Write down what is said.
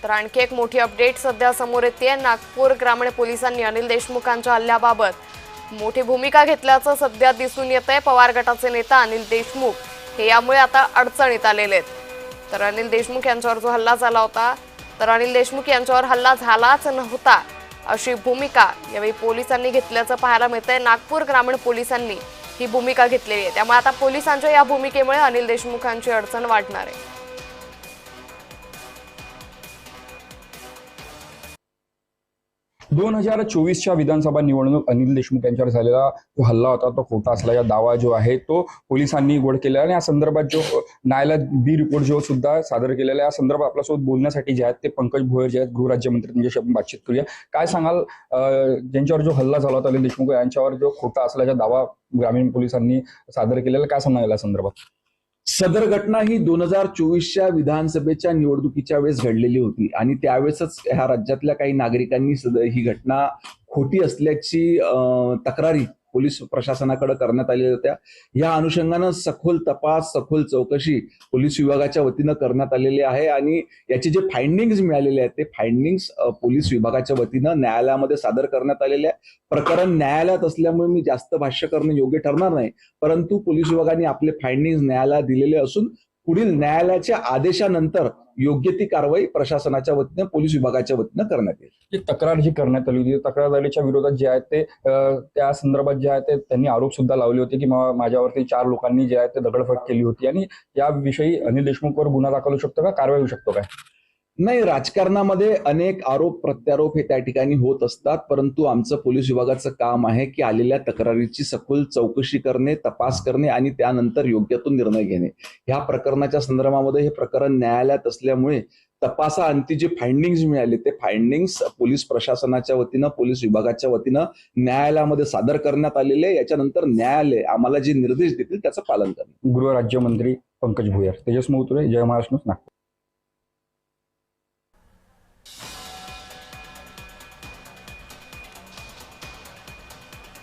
तर आणखी एक मोठी अपडेट सध्या समोर येते। नागपूर ग्रामीण पोलिसांनी अनिल देशमुखांच्या हल्ल्याबाबत मोठी भूमिका घेतल्याचं सध्या दिसून येतंय। पवार गटाचे नेता अनिल देशमुख हे यामुळे आता अडचणीत आलेले आहेत। तर अनिल देशमुख यांच्यावर जो हल्ला झाला होता, तर अनिल देशमुख यांच्यावर हल्ला झालाच नव्हता अशी भूमिका यावेळी पोलिसांनी घेतल्याचं पाहायला मिळतंय। नागपूर ग्रामीण पोलिसांनी ही भूमिका घेतलेली आहे, त्यामुळे आता पोलिसांच्या या भूमिकेमुळे अनिल देशमुखांची अडचण वाढणार आहे। 2024च्या विधानसभा निवडणूक अनिल देशमुख यांच्यावर झालेला जो हल्ला होता तो खोटा असल्याचा दावा जो आहे तो पोलिसांनी उघड केला आणि या संदर्भात जो न्यायालयात बी रिपोर्ट जो सुद्धा सादर केलेला आहे, या संदर्भात आपल्यासोबत बोलण्यासाठी जे आहेत ते पंकज भोयर जे आहेत गृहराज्यमंत्री, त्यांच्याशी आपण बातचीत करूया। काय सांगाल, ज्यांच्यावर जो हल्ला झाला होता अनिल देशमुख यांच्यावर जो खोटा असल्याचा दावा ग्रामीण पोलिसांनी सादर केलेला, काय सांगाल या संदर्भात? सदर घटना ही 2024च्या विधानसभेच्या निवडणुकीच्या वेळेस घडलेली होती आणि त्यावेळेसच ह्या राज्यातल्या काही नागरिकांनी ही घटना खोटी असल्याची तक्रारी पोलीस प्रशासनाकडे करण्यात आलेल्या होत्या। या अनुषंगानं सखोल तपास, सखोल चौकशी पोलीस विभागाच्या वतीनं करण्यात आलेली आहे आणि याचे जे फाइंडिंग्स मिळालेले आहेत ते फाइंडिंग्स पोलीस विभागाच्या वतीनं न्यायालयामध्ये सादर करण्यात आलेले आहे। प्रकरण न्यायालयात असल्यामुळे मी जास्त भाष्य करणं योग्य ठरणार नाही, परंतु पोलीस विभागाने आपले फाइंडिंग्स न्यायालयात दिलेले असून पुढील न्यायालयाच्या आदेशानंतर योग्य ती कारवाई प्रशासनाच्या वतीनं, पोलीस विभागाच्या वतीनं करण्यात येईल। जी तक्रार जी करण्यात आली होती, तक्रारदारीच्या विरोधात जे आहे ते त्या संदर्भात जे आहे ते त्यांनी आरोप सुद्धा लावले होते की माझ्यावरती 4 लोकांनी जे आहे ते दगडफेक केली होती आणि याविषयी अनिल देशमुखवर गुन्हा दाखल होऊ शकतो का, कारवाई होऊ शकतो काय? नाही, राजकारणामध्ये अनेक आरोप प्रत्यारोप हे त्या ठिकाणी होत असतात, परंतु आमचं पोलीस विभागाचं काम आहे की आलेल्या तक्रारीची सखोल चौकशी करणे, तपास करणे आणि त्यानंतर योग्य तो निर्णय घेणे। ह्या प्रकरणाच्या संदर्भामध्ये हे प्रकरण न्यायालयात असल्यामुळे तपासाअंती जे फाइंडिंग्स मिळाले ते फाइंडिंग्स पोलीस प्रशासनाच्या वतीनं, पोलीस विभागाच्या वतीनं न्यायालयामध्ये सादर करण्यात आलेले। याच्यानंतर न्यायालय आम्हाला जे निर्देश देतील त्याचं पालन करणे। गृहराज्यमंत्री पंकज भोयर, तेजस मौतुरे, जय महाराष्ट्र, नागपूर।